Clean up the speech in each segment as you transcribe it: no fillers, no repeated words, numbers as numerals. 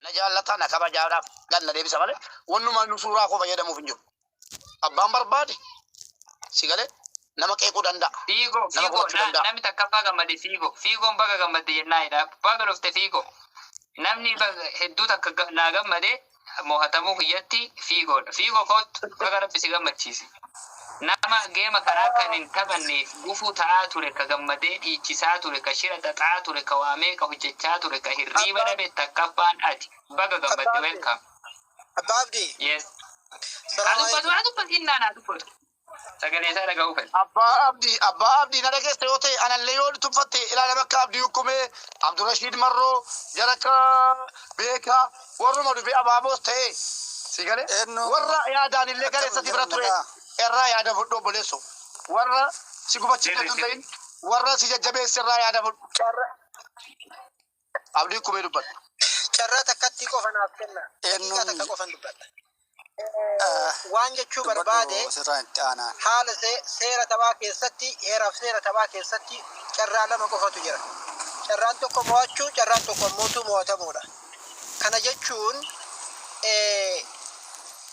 نجالتا نكبا جارا قال ندي بسمله ونما نصورا كو فيدمو فنجو أبان برباد سيغله nama keeku danda'a. Fiigo namni takka abbaa gammade fiigoon baga gammade jennaayidha. Baga dhufte fiigoo namni hedduu takka naa gammade mo'atamuu kiyyatti fiigoodha. Fiigoo kootu baga rabbisi gammachiisi. Nama geema karaa kan hin taphanne gufuu ta'aa ture ka gammadee dhiichisaa ture ka shira xaxaa ture ka waamee ka hojjechaa ture ka hirriiba dhabe takka abbaan ati baga gammade welcome. Abbaa Abdii. Yes. Haa dubbatu innaa naa dubbatu. Sagalee isaa dhaga'uu fedha. Abbaa Abdii na dhageesse yoo ta'e anallee yoo tuffatte ilaala bakka Abdii hukumee Abdurrashiid Marroo jalaka beekaa warruma dhufee abaaboos ta'e si galee warra yaadaan illee galeessatti bira ture irraa yaada fudhu obboleessu warra si gubachiifatu hin ta'in warra si jajjabeesse irraa yaada fudhu. Abdii hukumee dubbata. Carraa takkatti qofa naaf kenna. Daqiiqaa takka qofan dubbata. Waan jechuu barbaade haala seera taphaa keessatti heeraaf seera taphaa keessatti carraa lama qofatu jira. Carraan tokko mo'achuu, carraan tokko ammoo mo'atamuudha. Kana jechuun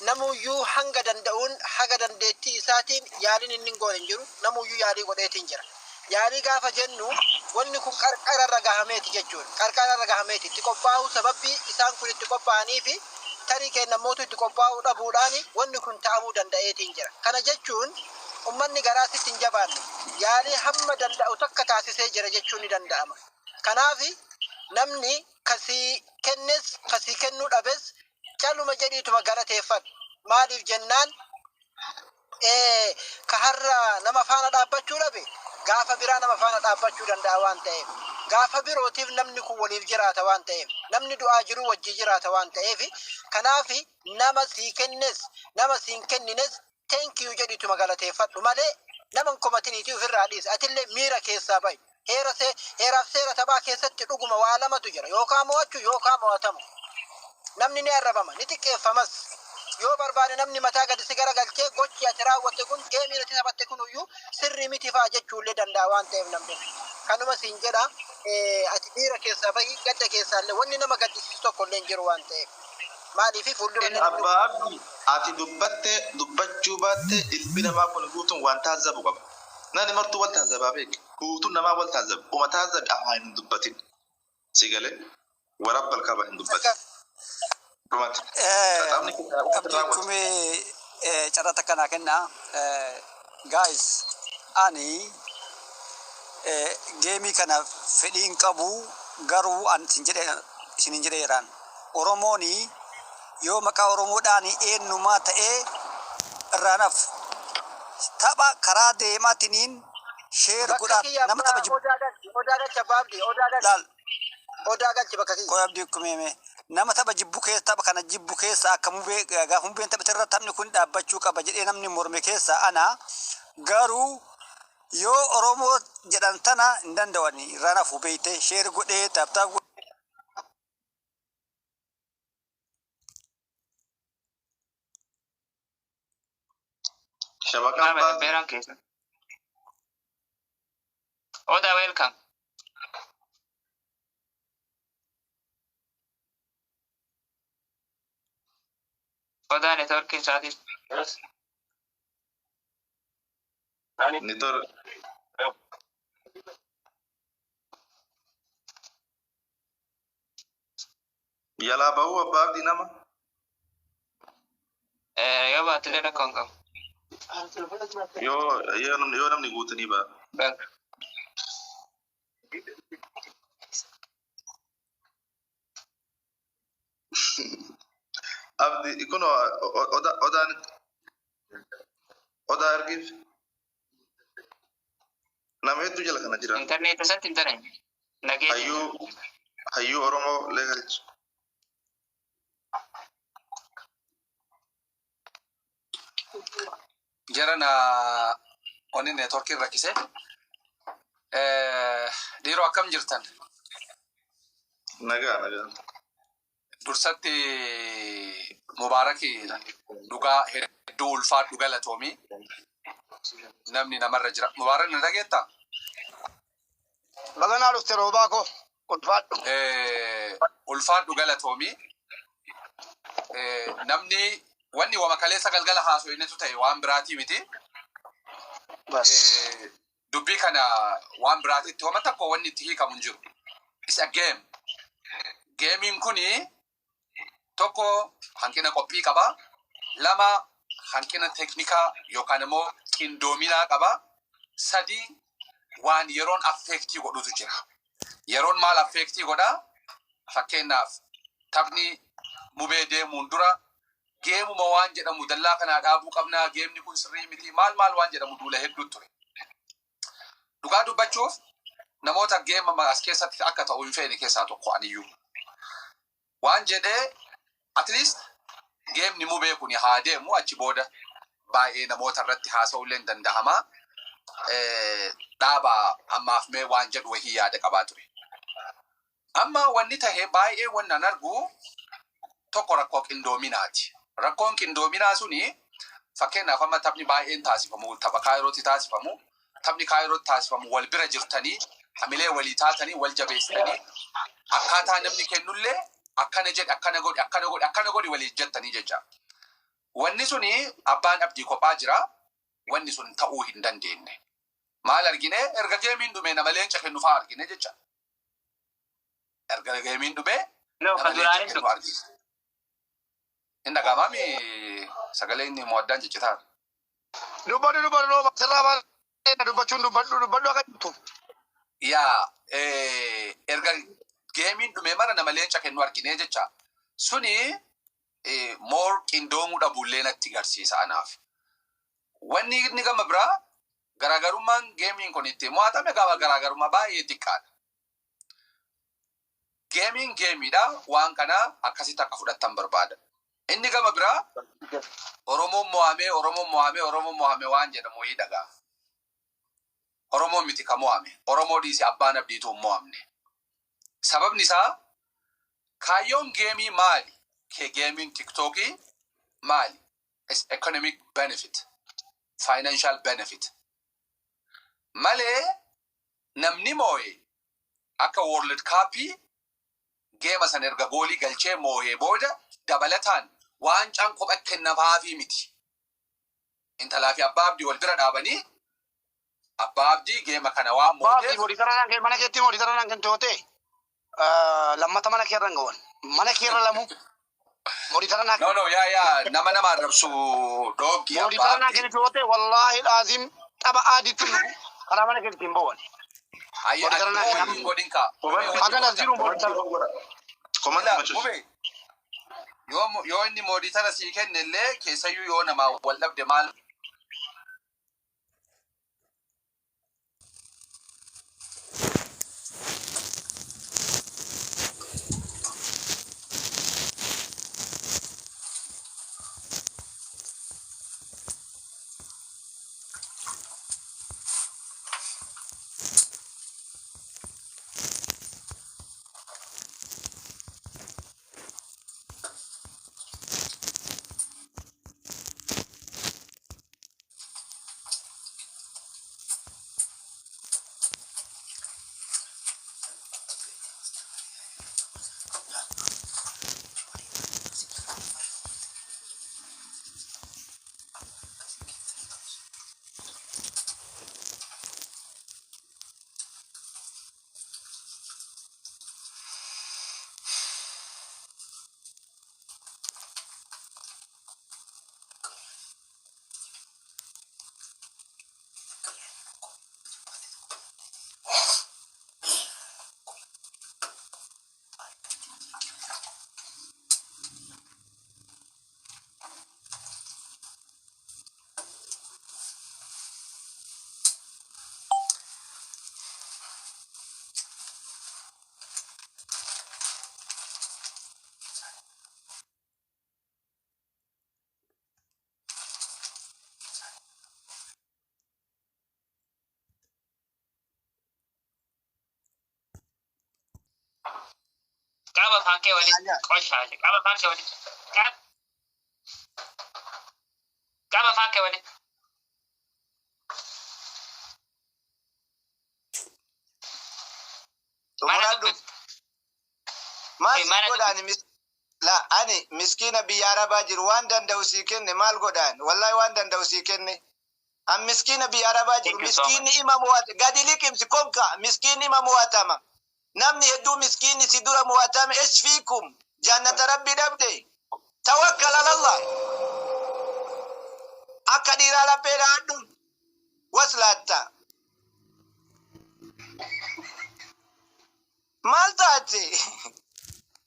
namuyyuu hanga danda'uun haga dandeettii isaatiin yaaliin inni hin goone hin jiru. Namuyyuu yaalii godheetiin jira. Yaalii gaafa jennu wanni kun qarqararra gahameeti jechuudha. Qarqararra gahameeti itti qophaa'u sababbii isaan kun itti qophaa'anii fi tarii kenna mootu itti qophaa'uu dhabuudhaan wanni kun ta'amuu danda'eetiin jira. Kana jechuun ummanni garaa sitti hin jabaanne yaalii hamma danda'u takka taasisee jira jechuun ni danda'ama. Kanaaf namni kasii kennes kasii kennuu dhabes caluma jedhiituma galateeffadhu. Maaliif jennaan ka har'a nama faana dhaabbachuu dhabe gaafa biraa nama faana dhaabbachuu danda'a waan ta'eef. Gaafa birootiif namni kun waliif jiraata waan ta'eef namni du'aa jiru wajji jiraata waan ta'eef kanaaf nama sii kennes nama siin kennines thank you jedhiituma galateeffadhu malee nama hin komatiniitii ofirraa dhiisa atillee miira keessaa bahi heeraaf seera taphaa keessatti dhuguma waa lamatu jira yookaan mo'achuu yookaan mo'atamu namni ni arrabama ni xiqqeeffamas yoo barbaade namni mataa gadi si garagalchee gochi ati raawwatte kun geemiin ati taphatte kunuyyuu sirrii miti fa'aa jechuullee danda'a waan ta'eef namni kanuma siin jedha ati miira keessaa bahi gadda keessaallee wanni nama gaddisiisu tokkollee hin jiru waan ta'eef maaliif fuuldura Abbaa Abdii ati dubbachuu baatte ilmi namaa kun guutuun waan taazzabu qaba. Nani martuu wal taazzabaa beeki. Guutuun namaa wal taazzabu. Uma taazzabi afaan hin dubbatin. Si galee warabbal qaba hin dubbatin. Abdii carraa takkanaa kennaa. Guys ani geemii kana fedhiin qabu garuu an isinin jedheeraan Oromooni yoo maqaa Oromoodhaan eenyumaa ta'ee irraanaaf tapha karaa deemaatiniin sheer godhaat nama tapha jibbu Abdii kumeeme nama tapha jibbu keessa tapha kana jibbu keessa akka gaafa mubeen taphate irra taphni kun dhaabbachuu qaba jedhee namni morme keessa ana garuu yoo Oromoo jedhan tana hin danda'ani irraanaaf hubeeyte sheer godhee taphtaa Oda welcome. Oda network isaati. Network yalaa bahuu Abbaa Abdii nama. Yoo baatile rakkoon qabu. Yoo namni guutanii ba'a. Abdii kun odaa argiif nama hedduu jala kana jira. Internet isatti hin taane. Hayyuu Oromoo leegalchi. Jarana oni network rakkise dhiiroo akkam jirtan nagaa dursatti mubaaraki dhugaa hedduu ulfaadhu galatoomii namni namarra jira mubaarak na dhageetta baganaa dhufte roobaa koo ulfaadhu ulfaadhu galatoomii namni wanni wama kaleessa galgala haaso'inetu ta'e waan biraatii miti. Dubbii kana waan biraatitti wama takko wanni itti hiikamu hin jiru. Isa game. Geemiin kuni tokko hanqina qophii qaba. Lama hanqina teknikaa yookaan immoo qindoominaa qaba. Sadi waan yeroon affeektii godhutu jira. Yeroon maal affeektii godhaa? Fakkeenyaaf taphni mubee deemuun dura geemuma waan jedhamu dallaa kanaa dhaabuu qabnaa, geemni kun sirrii miti, maal waan jedhamu duula hedduu ture. Dhugaa dubbachuuf namoota geemama as keessatti akka ta'u hin feene keessaa tokko aniyyuu. Waan jedhee at least geemni mubee kun haa deemu achi booda baay'ee namoota irratti haasa'ullee hin danda'ama. Dhaaba ammaaf mee waan jedhu wahii yaada qabaa ture. Amma wanni tahee baay'ee wannan argu tokko rakkoo qindoominaati. Rakkoon qindoominaa suni fakkeenyaaf amma taphni baay'een taasifamu, tapha kaayirootti taasifamu, taphni kaayirootti taasifamu wal bira jirtanii, hamilee walii taatanii, wal jabeessitanii, akkaataa namni kennullee akkana jedhe, akkana godhi walii jettanii jecha. Wanni suni abbaan abdii kophaa jira, wanni sun ta'uu hin dandeenye. Maal argine? Erga geemiin dhume nama leenca kennu fa'aa argine jecha. Erga geemiin dhume nama leenca kennu argine. Inda gamami sagalee inni mo'addaan jechitaar. Dubbadhu looba sirraa baay'ee dubbachuun dubbadhu akka jirtu. Yaa erga geemiin dhume mara nama leenca kennu argine jecha. Suni more qindoomuu dhabuullee natti garsiisa anaaf. Wanni inni gama biraa garaagarummaan geemiin kun itti mo'atame gama garaagarummaa baay'ee xiqqaadha. Geemiin geemiidha waan kana akkasitti akka fudhattan barbaada. Inni gama biraa Oromoon mo'ame waan jedhamu wayii dhagaa. Oromoon miti ka mo'ame. Oromoo dhiisi abbaan abdiitu hin mo'amne. Sababni isaa kaayyoon geemii maali? Geemiin tiktookii maali? It's economic benefit, financial benefit. Malee namni moo'e akka World Cup geema san erga goolii galchee moo'ee booda dabalataan waan caan kophaa kennafaafi miti. Intalaa fi abbaa abdii wal bira dhaabanii abbaa abdii geema kana waan moo'eef. Mana keetti moodii taranaan kan to'ate lammata mana keerra hin gawan. Mana keerra lamu. Moodii taranaan. No, yaa nama arrabsu dhooggi. Moodii taranaan kan to'ate wallaahi laazim tapha aadiitti karaa mana keetti hin bawan. Moodii taranaan kan godhin kaa. Aganas jiru moodii taranaan. Yoo inni moodii tana sii kenne illee keessayyuu yoo nama wal dhabde maal? Kaba pakai wali kosha aja. Kaba pakai wali. Kaba pakai wali. Mana لا أنا مسكينة بيارا باجر وان دان دوسيكن مال غدان والله وان دان دوسيكن أم مسكينة بيارا باجر مسكين إما موات قادي لك امسكومكا مسكين إما مواتما نمني هدو مسكين سيدورا مواتما إيش فيكم جنة ربي نبدي توكل على الله أكدير على بيرادو وصلاتا مالتاتي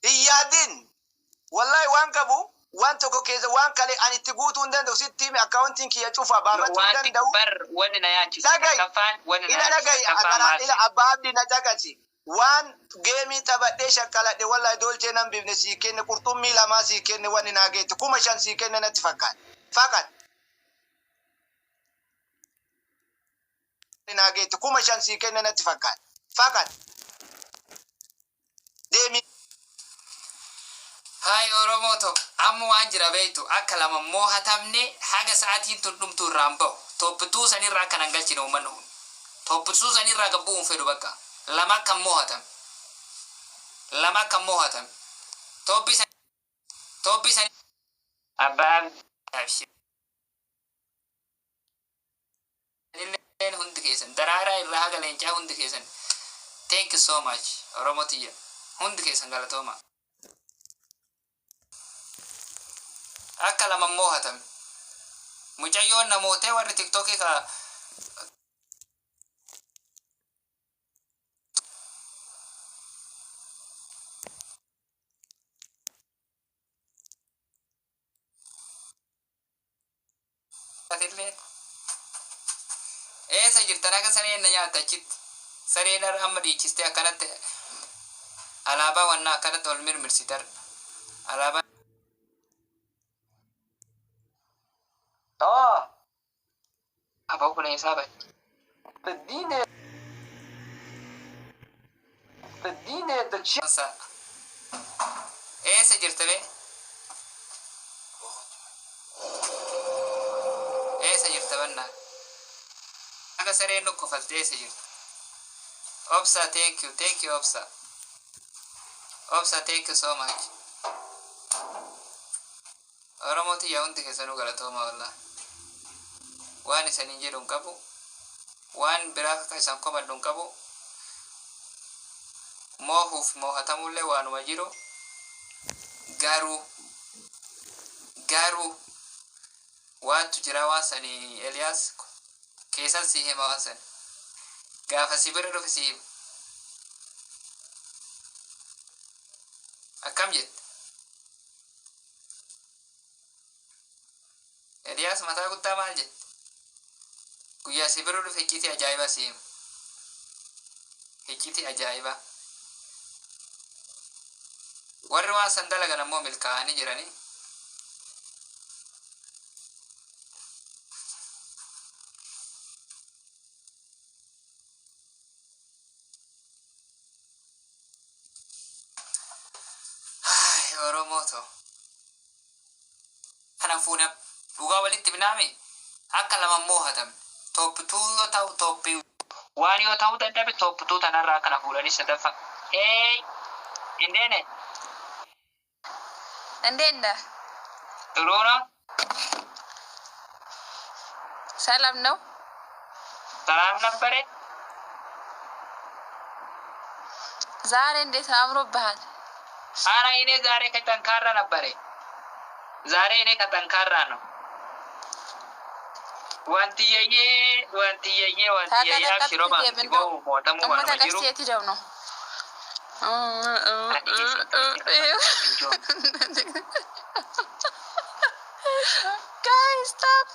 إيادين والله وان كبو وان تكو كيزا وان كالي أني تقوتو ندن دو ستيم أكاونتين كي يشوفها بافتو ندن دو بر وننا ياتي لغاي كفان وننا إلا لغاي أغانا إلا أباب دي نتاكسي وان جيمي تبدي شكالة دي والله دولتي نمبي سيكين قرطمي لما سيكين واني ناقيت كوما شان سيكين نتفكان فقط ناقيت كوما شان سيكين نتفكان فقط ديمي هاي أوروموتو أمو أنجرا بيتو أكلا مموها تمني حاجة ساعتين تنمتو رامبو توبتو سنين راكا ننجلش نومنون توبتو سنين راكا بوم فيرو بكا لما كم موها تم لما كم موها تم توبي سنين أباب أبشي لين هند كيسن درارا إلا هاga لينجا هند كيسن thank you so much أوروموتيا هند كيسن غلطوما أكلا مموها تم مجايون نموتي وري تيك توكي كا إيه سجلتنا كسرين نياتا جت سرين الأمر يجستي أكنت ألابا وانا أكنت والمير مرسيتر ألابا أبوك لا يسابك تديني شانسا إيه سجلت بي إيه سجلت بنا أنا سرين نكو فلت إيه سجلت أبسا thank you أبسا thank you so much أرموتي يوندي كسنو غلطوما والله وان سنينجي دون كابو وان براك كيسان كوما دون كابو موهوف موهتمولي وان وجيرو غارو وان تجرا واسني إلياس كيسان سيهي مواسن غافا سيبر رفي سيب أكام جد إلياس متى قلت مال جد guyyaa si bira dhufe hicciitii ajaa'ibaa siim hicciitii ajaa'ibaa warri waan san dalagan ammoo milkaa'anii jiranii Oromooto kana fuuna dhugaa walitti binaame akka lama moohatam tooppituu yoo ta'u tooppii waan yoo ta'u dadhabe tooppituu tanarraa kana fuudhanii sadaffaa indeene እንዴት ጥሩ ነው ሰላም ነው ሰላም ነበረ ዛሬ እንዴት አምሮብሃል ኧረ እኔ ዛሬ ከጠንካራ ነበረ ዛሬ እኔ ከጠንካራ ነው ዋንትየዬ አብሽሮ ማለት ነው ሞተሙ ማለት ነው ጅሩ የትደው ነው Guys, stop.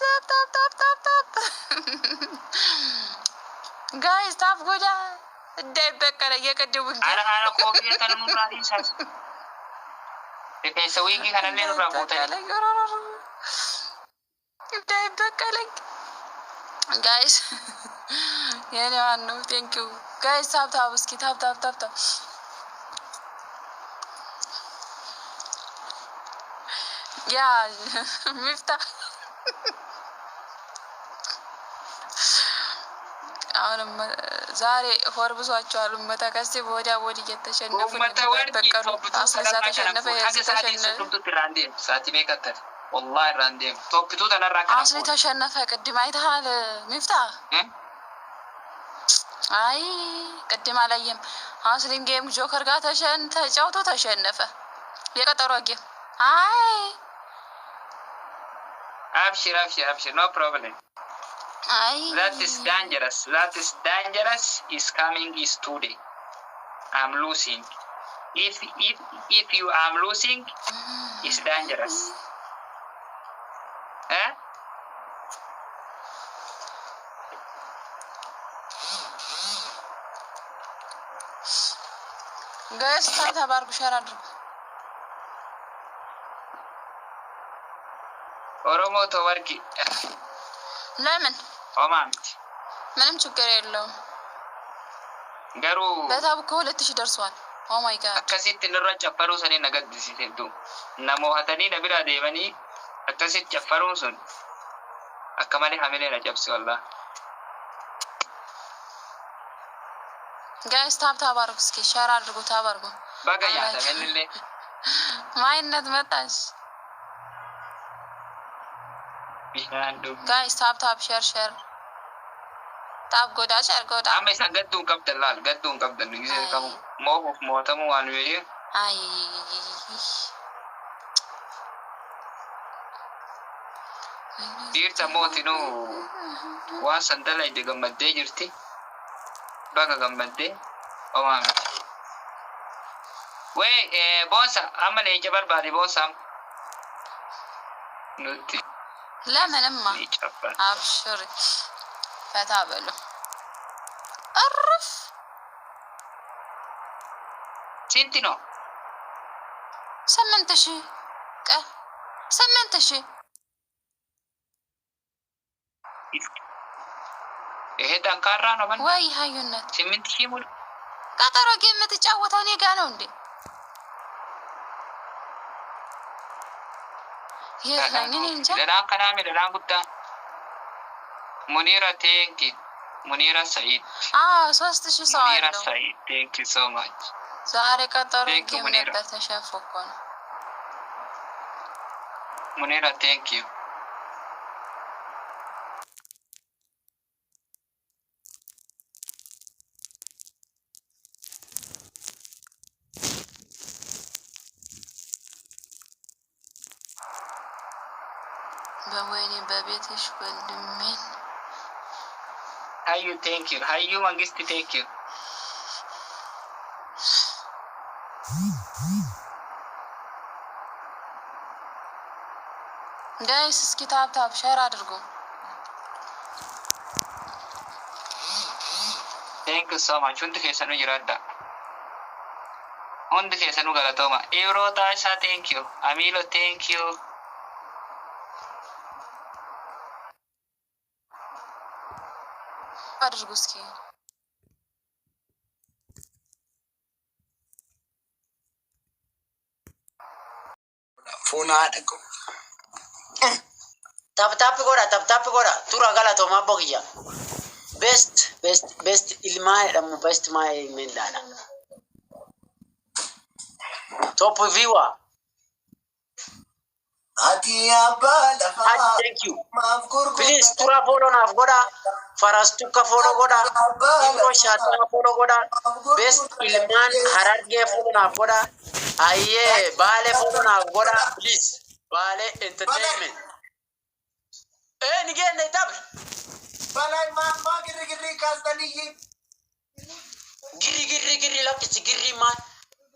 Guys, stop goda. Debekara yakadu. Ana kofi tan nurra insas. Pesa wingi kana le nurra bota. Debekara. Guys. Yeah, no, thank you. Guys, stop, ski, tap. Yeah, Miftah. አሁንም ዛሬ ሆርብሷቸዋል። መተከስቲ ወዲያ ወዲህ እየተሸነፉ በቀሉ አስለዛ ተሸነፈ አስሊ ተሸነፈ። ቅድም አይተሃል ሚፍታ? አይ ቅድም አላየም። አስሊም ጌም ጆከር ጋር ተጫውቶ ተሸነፈ። የቀጠሮ ጌም አይ አብሽር አብሽር አብሽር ኖ ፕሮብሌም That is dangerous. That is dangerous. Is coming is today. I'm losing. If you am losing, it's dangerous. Eh? Guys, start a bar share. Oromo to work. Lemon. ኦማምት ምንም ችግር የለውም። ገሩ በታብ ከሁለት ሺህ ደርሷል። ኦ ማይ ጋድ አከሲት ንራጭ ጨፈሩ ሰኔ ነገድ ሲተዱ ነሞ ሀተኒ ነብራ ደበኒ አከሲት ጨፈሩ ሱን አከማሊ ሐሚሌ ነጨብስ ወላ ጋይስ ታብ ታብ አድርጉ እስኪ ሼር አድርጉ ታብ አድርጉ ባጋያ ተመልለ ማይነት መጣሽ ቢሃንዱ ጋይስ ታብ ታብ ሼር ሼር ታብ ጎዳ ሼር ጎዳ አመይ ሰገዱ ቀብደላል ገዱ ቀብደን ጊዜ ከሙ ሞሁ ሞተሙ አንዌ አይ ዲርታ ሞቲኑ ዋሰንደላ ይደገመደ ይርቲ ባጋ ገመደ ኦማም ወይ ቦንሳ አመለ ይጨበር ባዲ ቦንሳ ኑቲ ለምንማ አብሽር ፈታ በሉ አርፍ ስንት ነው 8000 ቀ 8000 ይሄ ጠንካራ ነው ማለት ወይ ሃዩነት 8000 ሙሉ ቀጠሮ ጌም የምትጫወተው እኔ ጋር ነው እንዴ? የለኝን እንጃ ለና ከናሜ ለና ጉዳ ሙኒራ ቴንኪ ሙኒራ ሰይድ 3000 ሰው ሙኒራ አለው። ሰይድ ቴንኪ ሶ ማች ዛሬ ቀጠሮ Thank you, ጌም ሙኒራ። ነበር ተሸንፎ እኮ ነው። ሙኒራ ቴንኪ በወይኔ በቤትሽ ወንድሜን ሃዩ ቴንኪ ሃዩ መንግስት ቴንኪ ጋይስ እስኪ ታብ ታብ ሼር አድርጉ። ቴንኪ ሶ ማች ሁንድ ከሰኑ ይራዳ ሁንድ ከሰኑ ገለቶማ ኤውሮታ ሻ ቴንኪ አሚሎ ቴንኪ አድርጉ እስኪ ፉና ደጎ Tap goda tura gala to mabogia best ilma damu best my mendana top viewer thank you please tura follow na goda faras tuka follow goda imro shata follow goda best ilman hararge follow na goda aye bale follow na goda please bale entertainment nige ne tab balai ma giri kastani giri lakisi giri man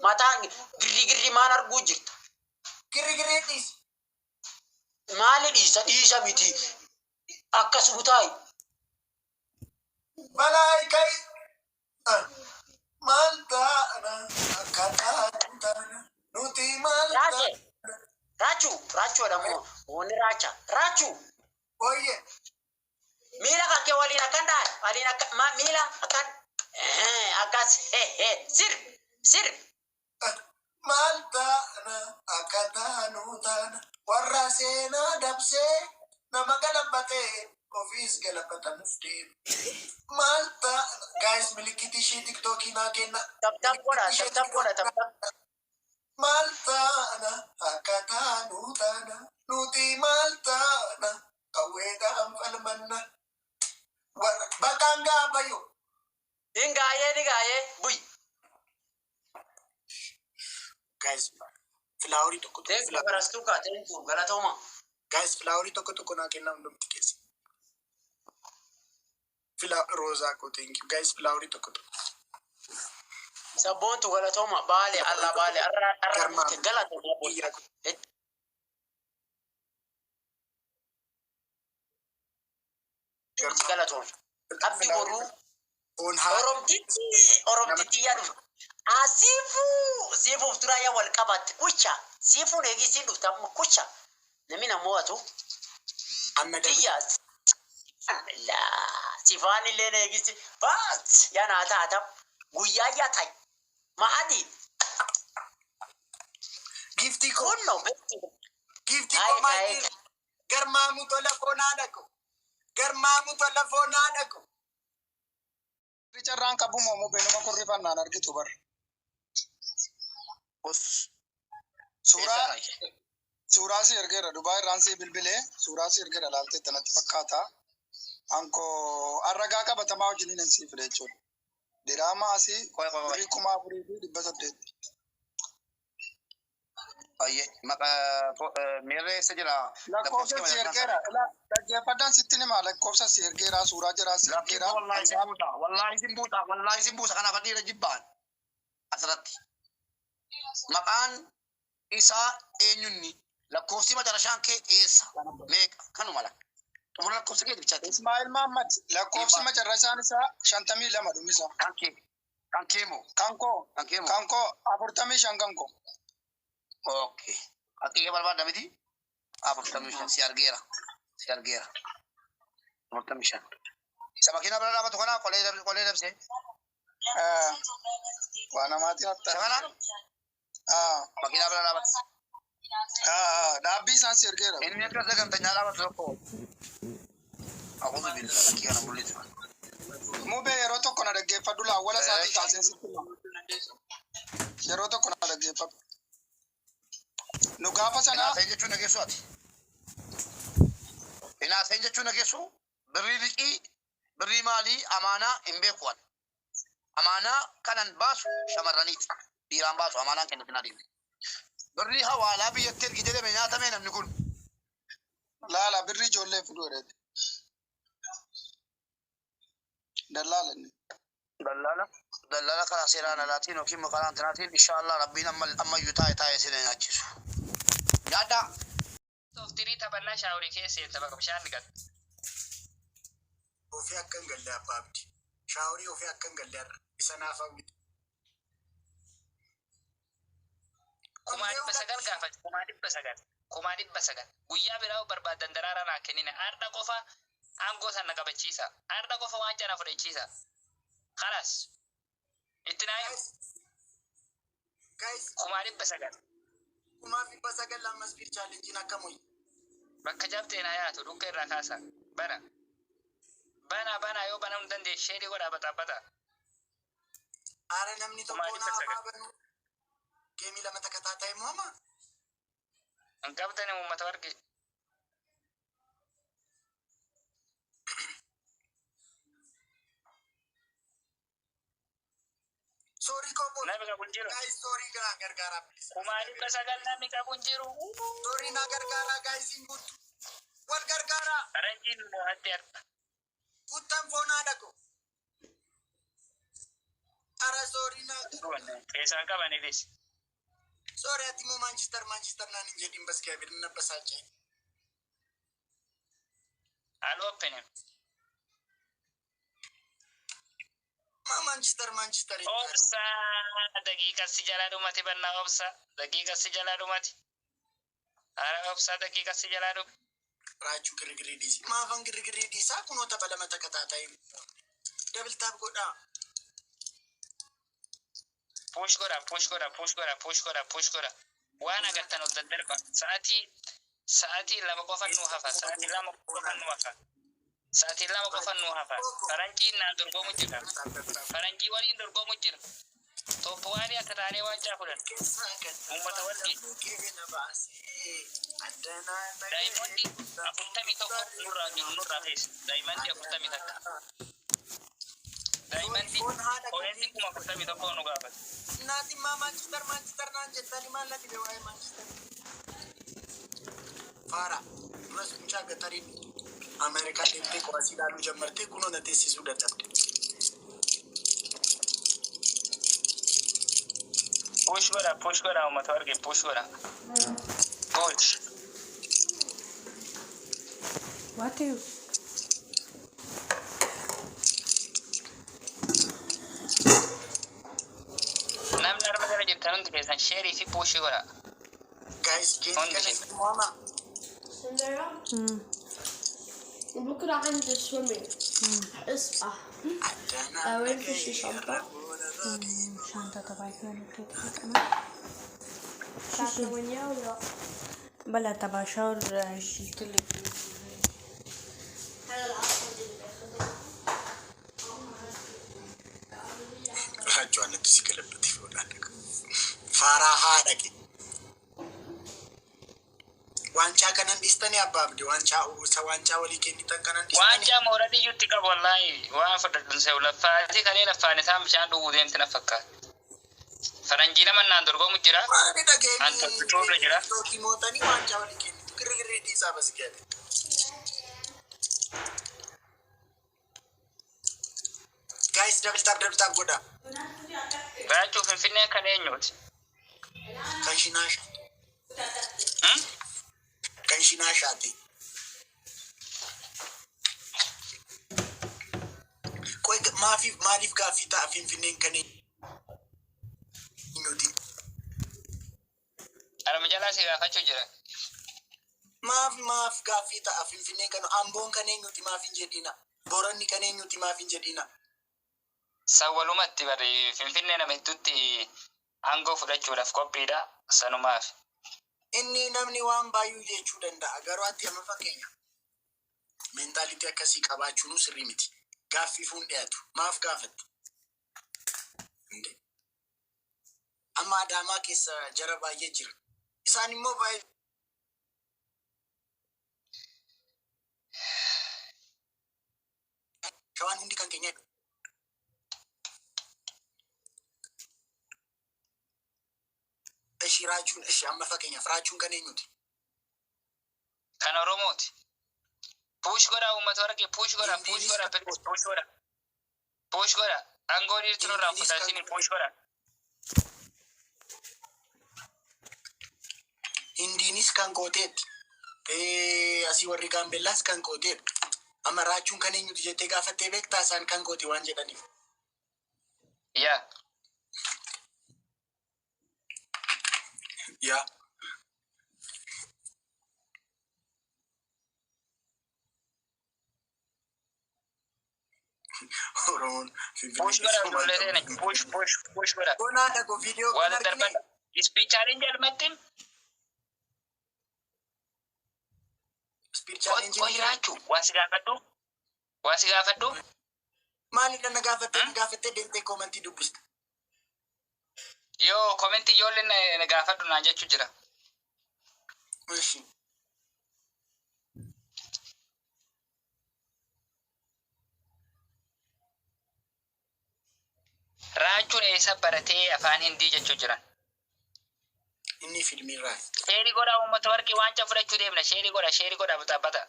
mata giri man argu jirta giri is mali isa miti akkas butai balai kai malta na akata nuti malta rachu adamu woni rachu oye mila kake walina kanda walina mila akan akas sir malta na akata nutana warra sena dabse na magalabate Office galapata mufti. Malta guys milikiti shi TikTok na kenna. Tap tap. Malta na akata nutana. Nuti Malta na aweda am almanna. Bakanga bayo. Digaye buy. Guys flowery to kutu. Thank you Barastuka. Thank you Galatoma. Guys flowery to kutu na kenna ndumti kesi. Rosa ko thank you guys flowery to kutu. Sabon to Galatoma bale Allah bale arra Galatoma. Galatoma. Abdi boru. Oromtiti yadu. Sifu turaya wal kabat kucha. Sifu negisi dufta kucha. Namina moatu. Tiyas. La sifani le negisi. But yana ata guya yatai. Mahadi. Gifti ko no. Gifti ko mai. Garmamu telefona dako. Richard ranka bumo mo beno ko riban na argitu bar. Us surasi ergera Dubai ransi bilbile surasi ergera lalte tanati pakkata anko arraga ka batama jini nansi flecho dirama asi ri kuma buri di basate aye maka mere sejera la cosa ergera la padan sitine ma la cosa ergera surajara ergera wallahi simbuta kana kadira jibban asrati makan isa enyunni la kosi ma jara shanke isa me kanu mala tumura kosi ke bicha Ismail Muhammad la kosi ma jara shan sa shantami la madumisa kanko aburtami shanganko okay ati ke barba damidi aburtami shan siargera aburtami shan samakina bala ba to kana kole dabse wana mati hatta sagana makina bala ba dabi san sergera in me ka zagan tanyala ba to ko a'udhu billahi kiyana bulit mube yeroto kona de gefa dula wala sati kalsen sitima yeroto kona de gefa no gafa sana senje chuna gesu ati ina senje chuna gesu birri mali amana imbe kwan amana kanan basu shamarranit diran basu amana kan tinadi birri hawala bi yetter gidele me nyata me namni kun la birri jolle fudore دلالة كلا سيرانا لاتين وكيم كلام تناتين إن شاء الله ربنا أما يتاي سيرين أجلس يادا تفتري تبنا شاوري كيسي تبقى مشان نقد وفي أكن قال لي أبابتي شاوري وفي أكن قال لي إسنا فاوي كمادي بسجل ويا براو برباد دندرارا ناكنين أردا كوفا أنغو سنة كبتشيسا أردا كوفا وانجانا فريتشيسا خلاص اتنايم guys كمادي بسجل kuma fi basagal la masbir challenge na kamoy bakka jabte na ya to dukai rakasa bana yo bana ndande shedi goda bata are namni to kona babanu kemi la matakata mama an kabtane mu matawarki sorry ko bo nabi ka bunjiro guys sorry gargara please kumari basagal nabi ka bunjiro sorry na gargara guys ingut wal gargara aranjin mo hatter kutam phone adako ara sorry na esa ka bani dis sorry ati mo Manchester na ninje dimbas ke bir na basache I'll open him. Manchester. Obsa, daqiiqa si jalaa dhumati banna obsa, daqiiqa si jalaa dhumati. Ara obsa daqiiqa si jalaa dhum. Raaju girgiriidis. Maafan girgiriidisaa kunoota balamata kataataa himu. Double tap godha. Push godha. Waan agartan ol daddarba. Sa'aatii lama qofan nu hafa. Saatiin lama qofa nu hafa. Faranjiin naan dorgomu jira. Faranjii waliin dorgomu jira. Toppuwaanii akka taanee waancaa fudhan. Uummata warqii. Daa'immanni 41 nurraa jiru nurraa keessa. Daa'immanni 41. Daa'immanni hooletti 41 nu gaafata. Naati Manchester naan jettanii maal natti beewaa'ee Manchester. Faara duras mucaa gatariin Amerikaa deemtee qo'asii ilaaluu jammartee kunoo na teessisuu dadhabde. Push godha uummata warqee push godha. Push. What do you? Namni arma jala jirtan hundi keessan sheerii fi push godha. Guys, game kana mama. بكرة عندي سويمينج اصحى وين في شي شنطة؟ شنطة تبعي كانت شنطة وينيا ولا بلا تبع شاور شلتلك راجعوا على تسيكل بتي ولادك فراها دقي wancaa kanan dhistanii abbaabdi wancaa walii kennitan kanan dhistanii Wancaa mooradii yutti qabu wallaahi waan fudhadhun se'u laffaati kalee laffaan isaa bishaan dhuguu deemti na fakkaata. Faranjii nama naan dorgomu jira. Waani dhageemi Anta tutuurra jira. Tooki mootanii wancaa walii kennitu girgirrii dhiisaa bas gaade. Guys dabtaaf godha. Raachuu Finfinnee kan eenyuuti? Kan shinaasha. Kan shinaashaati. Qoy maaliif gaaffii ta'a Finfinneen kan eenyuuti? Anuma jalaa si gaafachuu jira. Maaf gaaffii ta'a Finfinneen kan Amboon kan eenyuuti maaf hin jedhina? Boranni kan eenyuuti maaf hin jedhina? Sawwalumatti bari Finfinnee nama hedduutti aangoo fudhachuudhaaf qophiidha sanumaaf. Inni namni waan baay'uu jechuu danda'a garuu atti amma fakkeenya. Meentaalitii akkasii qabaachuun sirrii miti. Gaaffii fuun dhiyaatu. Maaf gaafatti? Amma Adaamaa keessa jara baay'ee jira. Isaan immoo baay'ee shawaan hundi kan keenya. Raachuun amma fakkeenyaaf raachuun kan eenyuti? Kan Oromooti. Puush godha uummata warqee puush godha. Aangoo dhiirtuu nurraa fudhatanii puush godha. Hindiinis kan gooteetti. Asii warri Gaambellaas kan gooteetti. Amma raachuun kan eenyuti jettee gaafattee beektaa isaan kan goote waan jedhaniif. Yaa. Yeah. Oromoon push godha dole push godha. Bona dhaqo video waan darbata speech challenge almattin speech challenge raachu waasi gaafadhu maali kana gaafatte deemtee commenti dubbista. Yo commenti ijoolleen na gaafadhu naan jechuu jira. Ishi. Raachuun eessa baratee afaan Hindii jechuu jiran. Inni filmii raa. Sheerii godha uummata warqii waancaa fudhachuu deemna. Sheerii godha bata.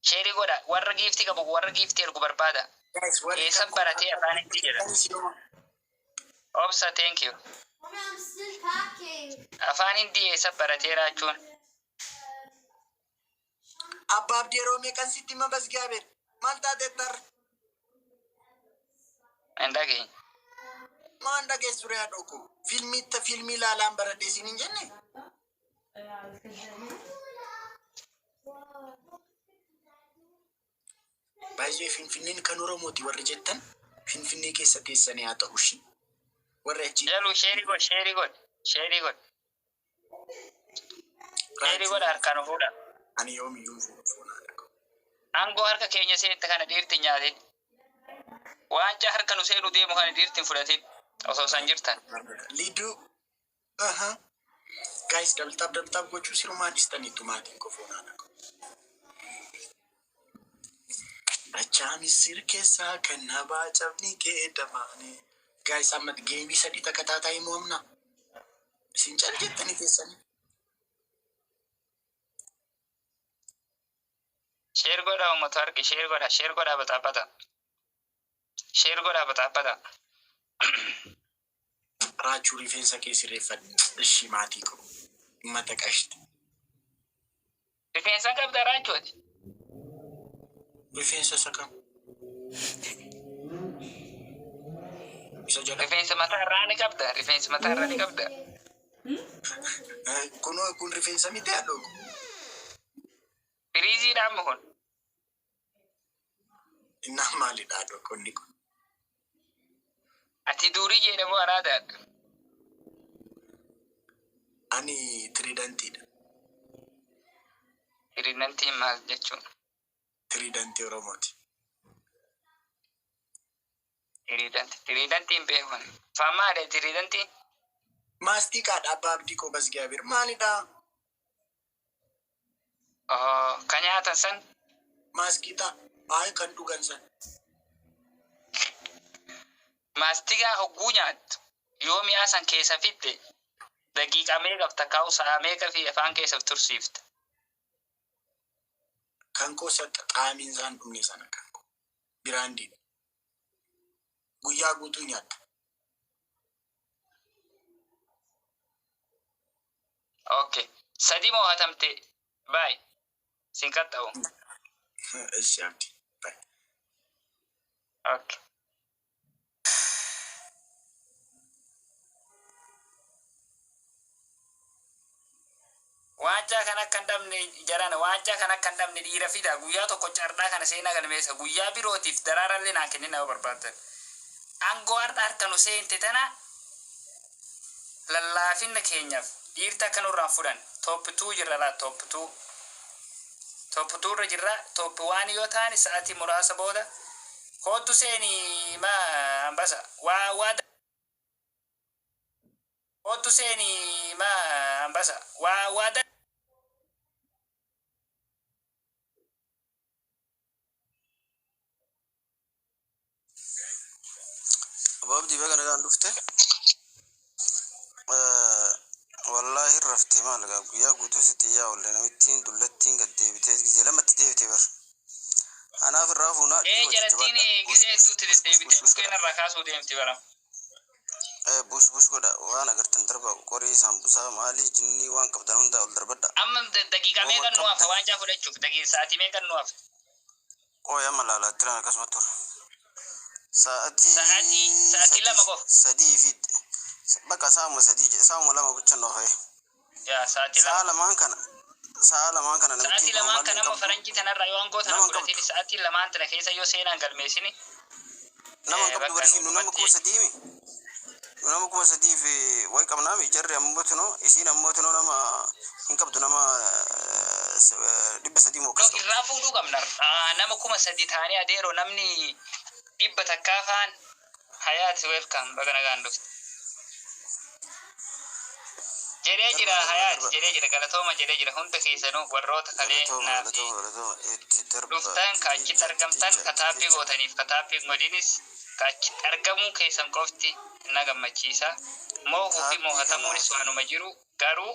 Sheerii godha warra giiftii qabu warra giiftii ergu barbaada. Eessa baratee afaan Hindii jedhan. Obsa thank you. Mommy, I'm still packing. Afaan Hindii eessa baratee raachuun. Abbaab yeroo meeqan sitti mabas gaabeer maal taatee tar. Endagee. Maan dhageessu yaa dhoko filmii ilaalaan baradhee siin hin jenne. Baay'ee Finfinneen kan Oromooti warri jettan Finfinnee keessa teessanii haa ta'u shi. Warri achi. Jalu sheerii godha harkaan fuudha. Ani yoomiyyuu fuunaa dhaqu. Angoo harka keenya seetta kana dhiirti nyaatin. Waancaa harka nu seenu deemu kana dhiirti hin fudhatin. Osoo san jirtan. Lidu. Guys, double tap gochuu sirumaa distaniitu maatiin kofoonaan akka. Achaami sirkeessaa kan nabaa cabni kee damaane. Guys, amma geemii sadii takka taataa himuu amna. Isin cal jettanii keessanii. Share godhaa uummata harki share godhaa baxaabbata. Share godhaa baxaabbata. Raachuu rifeensa kee sirreeffadhu. Ishii maatii qabu. Mata qashti. Rifeensa qabda raachuuti. Rifeensa sakam. Rifeensa mataa irraa ni qabda. Rifeensa mataa irraa ni qabda. Kun rifeensa miti adoogu. Firiiziidhaan muhun. Innaa maalidha adoogu inni kun. Ati durii jedhamu araadaadha. Ani tiridantiidha. Tiridantiin maal jechuun? Tiridantii Oromooti. Tiridantiin beekun. Faamaadha tiridantiin? Maastiqaadha abbaa abdii koo Basgaabir maalidha? Kan nyaatan san? Maaskixa. Ay kan dhugan san. Maastiqaa hogguu nyaattu. Yoo mi'aa san keessa fitte daqiiqaa meeqaf takkaa'u sa'a meeqa fi afaan keessa tursiifta. Kan koo xaamiin isaan dhumne sana kan koo. Biraandiidha. Guyyaa guutuu nyaatta. Okay. Sadi mo'atamte. Bye. Sin qaxxa'u. Ishi abdii. Bye. Okay. Waancaa kan akka hin dhabne jaran waancaa kan akka hin dhabne dhiira fida guyyaa tokko cardaa kana seenaa galmeessa guyyaa birootiif daraarallee naa kennin nama barbaadan. Angoo harka nu seente tana lallaafinna keenyaaf dhiirta akka nurraan fudan tooppituu jirra laa tooppituu. Tooppituu irra jirra tooppi waan yoo ta'an sa'aatii muraasa booda kootu seenii hambasa waa kootu seenii hambasa waa Ababdi baga nagaan dhufte wallahi rafte maalaga guyyaa guutuu sitti yaa olle namittiin dullattiin gad deebitee gisee lamatti deebitee bar anaaf irraa fuunaa jalattiin gisee hedduutti deddeebitee bukkeen irraa kaasuu deemti bara bush godha waan agartan darba qorii saambusaa maalii jinnii waan qabdan hundaa ol darbadha amma daqiiqaa meeqan nu hafa waancaa fudhachuuf daqiiqaa sa'aatii meeqan nu hafa ooy amma laalaatti lan akkasuma tura sa'aatii lama qofa sadii fi bakka saamuma lama guchannoo fa'i sa'aatii lamaan kana sa'aatii lamaan kana amma faranjii tanarraa yoo angoo tana fudhatin sa'aatii lamaan tana keessa yoo seenaan galmeessini nama qabdu barsiin nu nama kuma sadiimi nu nama kuma sadii fi way qabnaami jarri ammootino isiin ammootino nama hin qabdu nama 100 moo akkas irraa fuudhuu qabna nama kuma sadii ta'anii adeeroo namni 100 takkaafaan hayaati welcome baga nagaan dhufte jedhee jira hayaati jedhee jira galatooma jedhee jira hunda keessanuu warroota kalee naafi dhuftan kaachitti argamtan kataabbii gootaniif kataabbii godinis kaachitti argamuu keessan qofti na gammachiisa moohuu fi moohatamuunis waanuma jiru garuu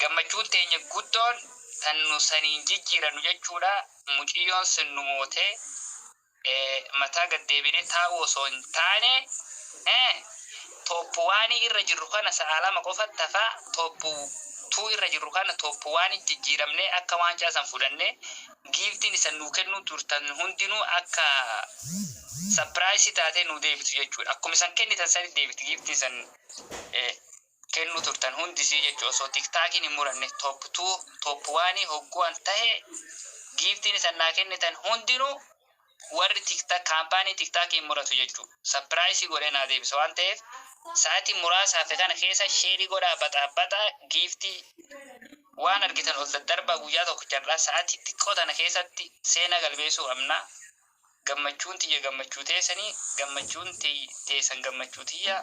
gammachuun teenya guddoon tan nu saniin jijjiiranu jechuudha muciyyoon sun nu mootee mataa gaddeebine taa'uu osoo hin taane tooppu waanii irra jirru kana sa'a lama qofatti hafaa tooppu tuu irra jirru kana tooppu waanii jijjiiramnee akka waancaa san fudhannee giiftiin isan nuu kennuu turtan hundinuu akka sapiraayisii taatee nuu deebitu jechuudha. Akkuma isan kennitan sanitti deebiti giiftiin san kennuu turtan hundisii jechuudha. Osoo tiktaakiin hin muranne tooppu waanii hogguwan ta'e giiftiin isan naa kennitan hundinuu warri tiktaak kaampaanii tiktaakiin muratu jechuudha. Sapiraayisii godhee naa deebisa waan ta'eef sa'aatii muraasaaf kana keessa sheerii godhaa baxaa giiftii waan argitan ol daddarbaa guyyaa tokko carraa sa'aatii xiqqoo tana keessatti seena galmeessuu qabna. Gammachuun tiyya gammachuu teessanii gammachuun teessan gammachuu tiyya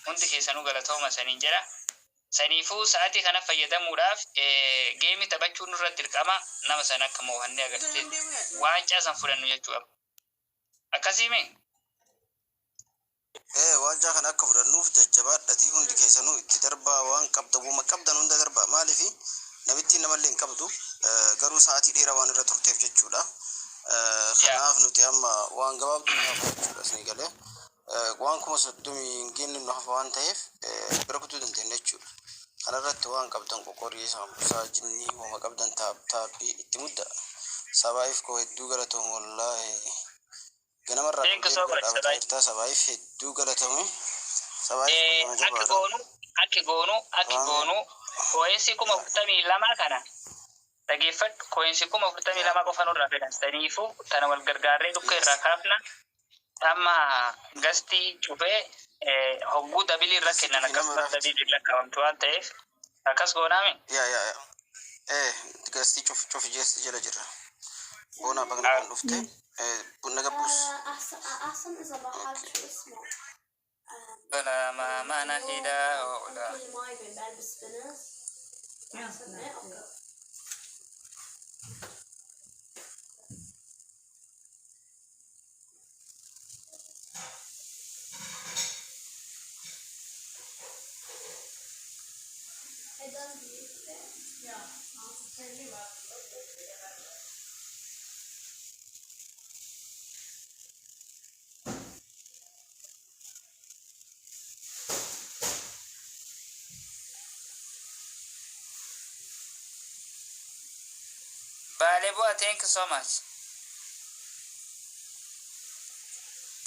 hundi keessanuu galatooma saniin jedha. Saniifuu sa'aatii kana fayyadamuudhaaf geemii taphachuun irratti dirqama nama sana akka mo'annee agartee waancaa san fudhannu jechuudha. Akkasiimi. Waancaa kana akka fudhannuuf jajjabaadhatii hundi keessanuu itti darbaa waan qabdan hunda darbaa maaliifi namitti namallee hin qabdu garuu sa'aatii dheeraa waan irra turteef jechuudha. Kanaaf nuti amma waan gabaabduu nuuf jechuudha isin galee waan kuma soddomii hin geenye nuuf waan ta'eef bira kutuu dandeenya jechuudha. Kanarratti waan qabdan qoqqorrii saambusaa jinnii waan qabdan taapbii itti mudda sabaayif koo hedduu galatoom wallaahi ganamarraa qabdee sabaayif hedduu galatoome sabaayif akki goonu ko'insi kuma 42 kana dhageeffadhu ko'insi kuma 42 qofa nurraa fedhastaniifu tana wal gargaarree dhukka irraa kaafna amma gastii cufee hogguu dabilii irra kennan akkasumas dabilii irra qabamtu waan ta'eef akkas goonaami. Gastii cufi jeesti jala jirra. Boona baqna kan dhufte bunna gabbuus. Lama mana hidaa oola. Baleboa, thank you so much.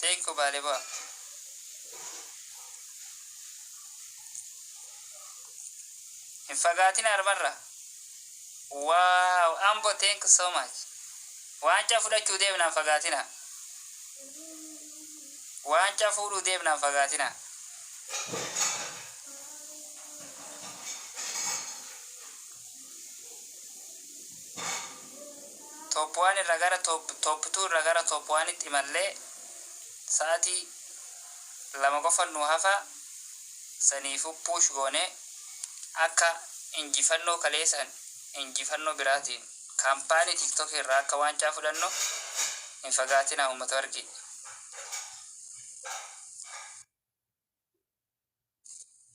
Thank you, Baleboa. In fagatin arbarra. Wow, Ambo, thank you so much. Wancha fuda chudev na fagatina. Wancha fudu dev na fagatina. Top 1 ragara top 2 ragara top 1 timalle saati lama qofa nu hafa saniifu push goone akka injifannoo kaleessan injifannoo biraatiin kaampaanii TikTok irraa akka waancaa fudhanno hin fagaatina uummata warqi.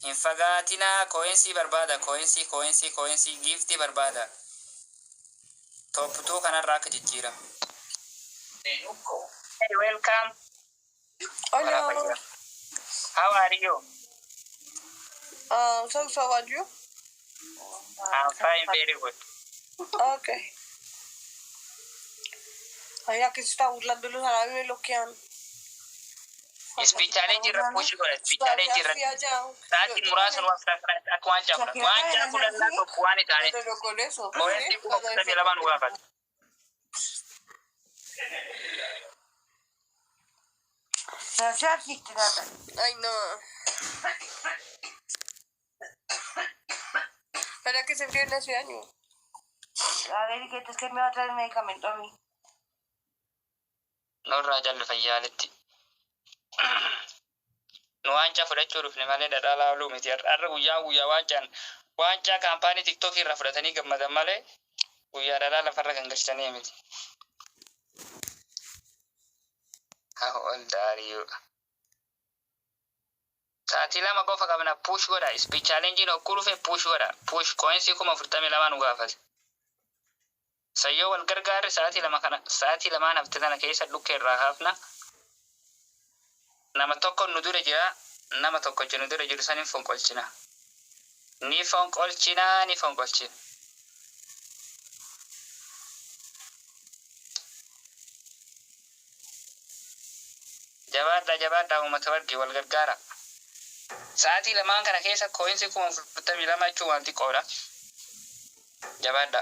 Hin fagaatina coinsi barbaada coinsi gifti barbaada. Top 2 kanarraa akka jijjiira. Hey, welcome. Hello. How are you? So how are you? I'm fine, very good. Okay. Ayak kita ulat dulu sana lo kian. Speech challenge ra push ko speech challenge ra. Saati murasan wa aku wancha kudan na to kuani tane. Moyenti ko ta bilaban wa fa. Saya tidak. I know. ¿Para qué se fríe en ese año? A ver, que es que me va a traer medicamento a mí. No raja le fayyaletti. No wancha fudhachuu dhufne malee dhadhaa miti har'a guyyaa wancaa kaampaanii TikTok irraa fudhatanii gammadan malee guyyaa dhadhaa lafarra kan gashtanii miti. How old are you? Sa'aatii lama qofa qabna push godha. Speech challenge okkuu dhufe push godha. Push coinsi 42 nu gaafate. Sayyoo wal gargaarre sa'aatii lamaan hafte tana keessa dhukke irraa haafna. Nama tokko nu dura jira. Nama tokko nu dura jiru saniin fonqolchina. Ni fonqolchina. Jabaadha uummata warqii wal gargaara. Sa'aatii lamaan kana keessa coinsi 42 jechuun waan xiqqoodha. Jabaadha.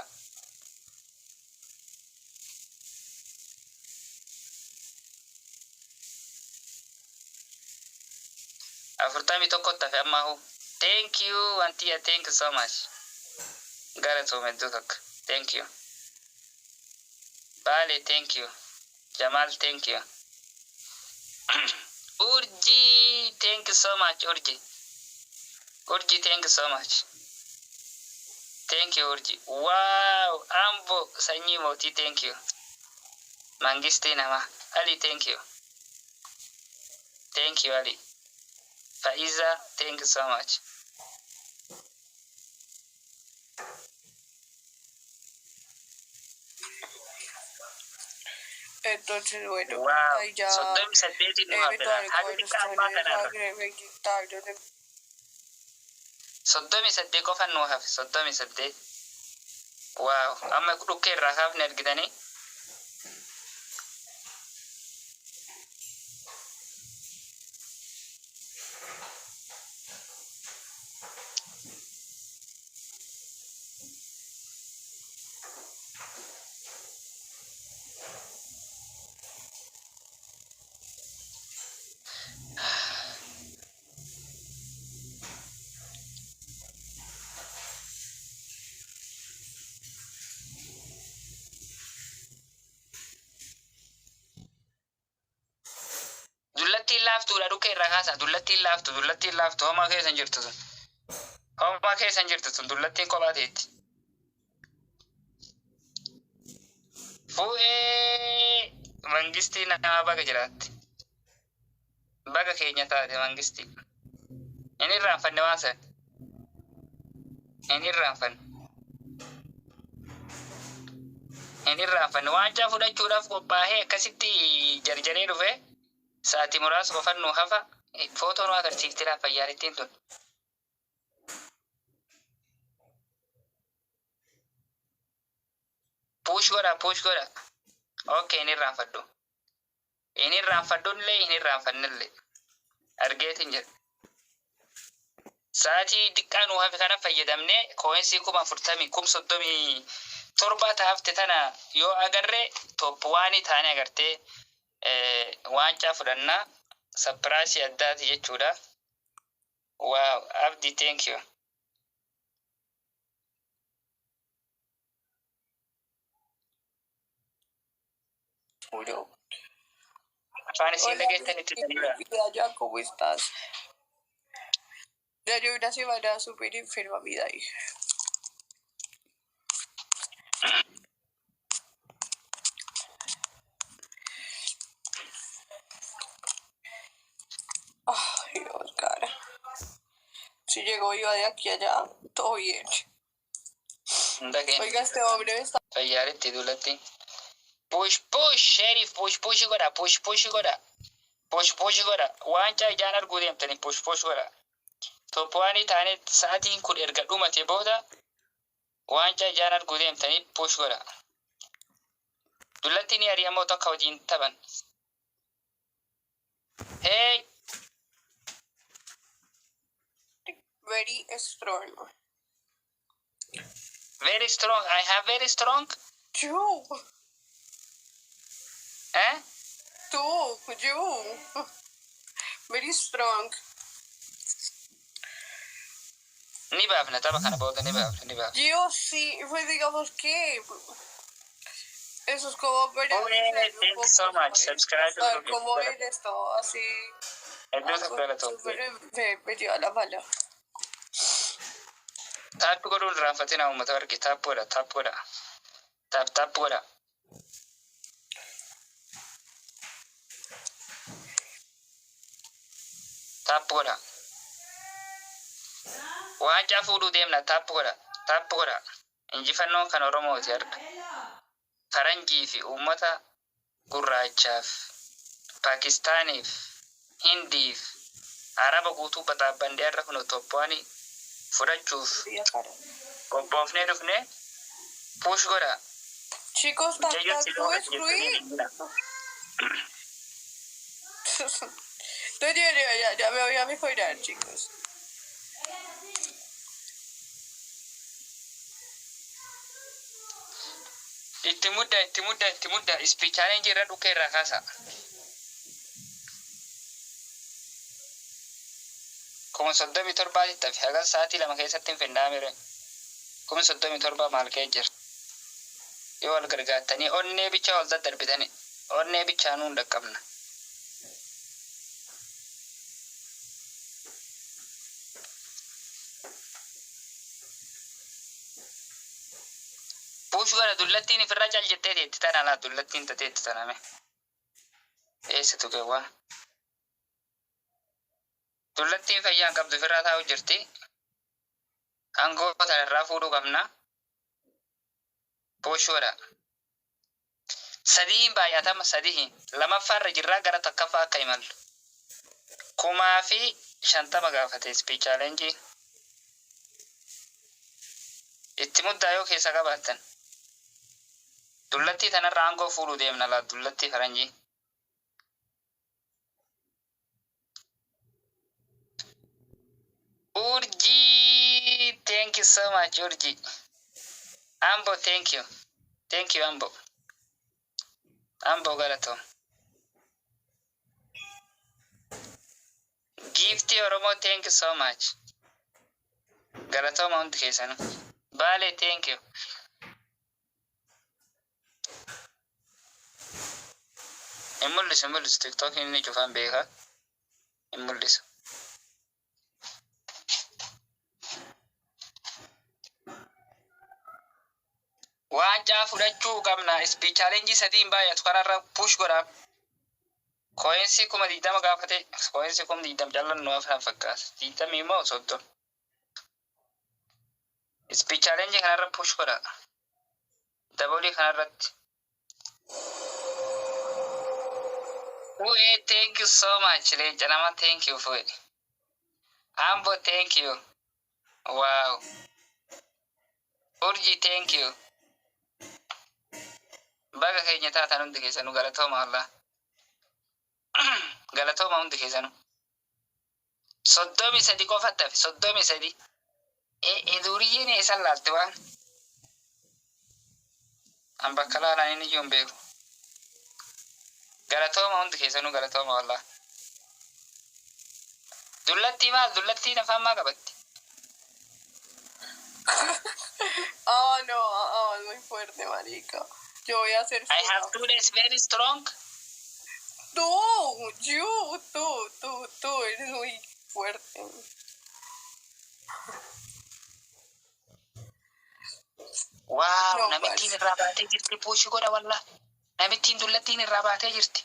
Afurtamii tokko tafe ammahu. Thank you, Antia. Thank you so much. Galatoome iddoo takka. Thank you. Baale, thank you. Jamal, thank you. Urji, thank you so much, Urji. Urji, thank you so much. Thank you, Urji. Wow, Ambo, Sanyi Moti, thank you. Mangisti nama. Ali, thank you. Thank you, Ali. Faiza, thank you so much. Entonces, bueno, Wow, ahí ya Soddom saddeeti dhuma fedhan. Haati xiqqaa abbaa kanarra. Soddomi saddeet qofan nuu hafe. Soddomi saddeet. Wow, amma dhukkee irraa kaafne argitanii. Dullattiin laaftuudha dhukkee irraa kaasa. Dullattiin laaftu. Homaa keessan jirtu sun. Homaa keessan jirtu sun dullattiin kophaa teetti. Fu'ee mangistii nama baga jiraatti. Baga keenya taate mangistii. Inni irraanfanne waan san. Inni irraanfanne waancaa fudhachuudhaaf qophaa'ee akkasitti jarjaree dhufe. Sa'aatii muraasa qofan nuu hafa. Footoo nu agarsiifti laaf fayyaarittiin tun. Puush godha. Okay, inni irraanfadhu. Inni irraanfadhullee inni irraanfannillee. Argeetiin jedha. Sa'aatii xiqqaa nuu hafe kana fayyadamnee koo'insii 40,037 taafte tana yoo agarre top 1 taane agartee waancaa fudhannaa sapiraasii addaati jechuudha. Wow, Abdi, thank you. Afaan isiin dhageettanitti tanidha. Ya, ¿cómo estás? Ya llevo una semana súper enferma, vida ahí. Ay, Dios, cara. Si llego yo de aquí a allá, todo bien. Oiga, este hombre me está... Fayyaaretti dullatti. Push, Sheriff, push godha. Waancaa ijaan arguu deemtanii push godha. Topwaanii taane sa'aatiin kun erga dhumate booda waancaa ijaan arguu deemtanii push godha. Dullatti ni ari'amoo tokko wajjin taphan. Hey! Very strong. Very strong. I have very strong. You. Eh? You. Very strong. Ni baafna tapha kana booda ni baafna. Yo sí, pues digamos que eso es como ver thank you so much. Subscribe to the como ver esto así. Me dio a la mala. Tap godhuun raanfatina uummata argi. Tap godha. Tap godha. Tap godha. Waancaa fuudhuu deemna. Tap godha. Injifannoon kan Oromooti arga. Faranjii fi uummata gurraachaaf, Paakistaaniif, Hindiif, Araba guutuu baxaabbandee irra kun Itoophiyaanii fudhachuuf qophoofnee dhufne push godha. Chicos, ¿tú excluir? Ya me voy a mejorar, chicos. Itti mudda. Ispiichaaleen jirra dhukkee irraa kaasa. Kuma 37 tafi haga sa'aatii 2 keessatti hin fendaamire. kuma 37 maal kee jira yoo wal gargaartanii onnee bichaa wal daddarbitanii onnee bichaa nuun dhaqqabna. Puushu gara dullattiin ifirra cal jettee teetti tana laa dullattiin tateetti taname. Eessitu keewwaa. Dullattiin fayyaan qabdu ifirraa taa'u jirti. Aangoo tanarraa fuudhuu qabna. Puushuudha. Sadiin baay'atama sadiin. Lamaffaarra jirraa gara takkaffaa akka imallu. 50 gaafate speech challenge. Itti muddaa yoo keessa qabaattan. Dullattii tanarraa aangoo fuudhuu deemna laa dullattii faranjii. Urji, thank you so much, Urji. Ambo, thank you. Thank you, Ambo. Ambo Galato. Gifty Oromo, thank you so much. Galato Mount Kesano. Bale, thank you. Emullis, TikTok in Jufan Beka. Emullis. Wanja fudhachuu qabna speech challenge sadiin baay'atu kanarra push godha. Coinsi kuma 20 gaafate coinsi kuma 20 jallannu afaan fakkaata. 20 immoo 30. Speech challenge kanarra push godha. Daboli kanarratti. Uwe, thank you so much. Janama, thank you for it. Ambo, thank you. Wow. Urji, thank you. Baga keenya taatan hundi keessanuu galatooma Allah. Galatooma hundi keessanuu. 33 qofatti hafe 33. Duriyyeen eessan laalte waan. An bakka laalaan inni iyyuu hin beeku. Galatooma hundi keessanuu galatooma Allah. Dullattii maal? Dullattiin afaan maa qabatti? Oh no, es muy fuerte, marica. Yo voy a hacer I have 2 days very strong. Tú eres muy fuerte. Wow, No, namittiin irraa baatee jirti puushi godha walla. Namittiin dullattiin irraa baatee jirti.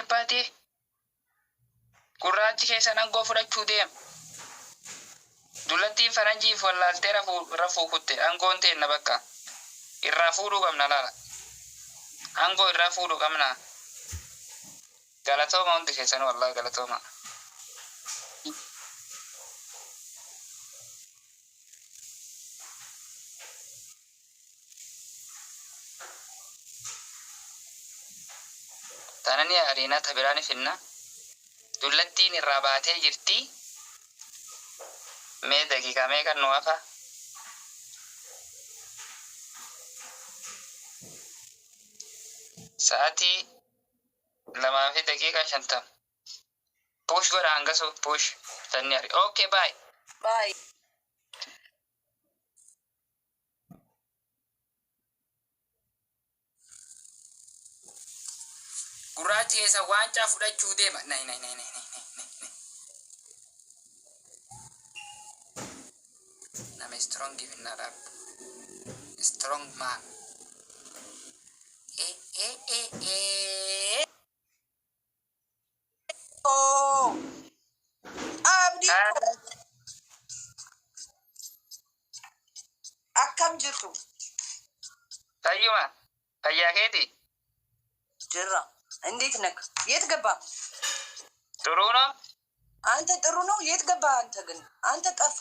Baatee. Gurraachi keessan aangoo fudhachuu deema. Dullattiin faranjiif wallaaltee rafuu kutte aangoon teenna bakka. Irraa fuudhuu qabna laala. Aangoo irraa fuudhuu qabna. Galatooma hundi keessanuu wallahi galatooma. Tanani ariinaa tabiraani finna. Dullattiin irraa baatee jirti. Mee daqiiqaa meeqa nu hafa? Sa'aatii 2 fi daqiiqaa 50. Push godha hangasu push. Tanni ari. Okay, bye. Bye. Gurraachi keessa waancaa fudhachuu deema. Nay. Nama strong givinna rap. Strong man. Oh, abdi. Akkam jirtu? Tayyuma. Fayyaa keeti. Jirra. እንዴት ነህ? የት ገባ? ጥሩ ነው። አንተ ጥሩ ነው። የት ገባ? አንተ ግን አንተ ጠፋ።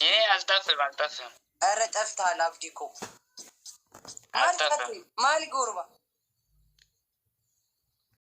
እኔ አልጠፍም። ኧረ ጠፍተሃል አብዲ እኮ። ማሊ ጎርባ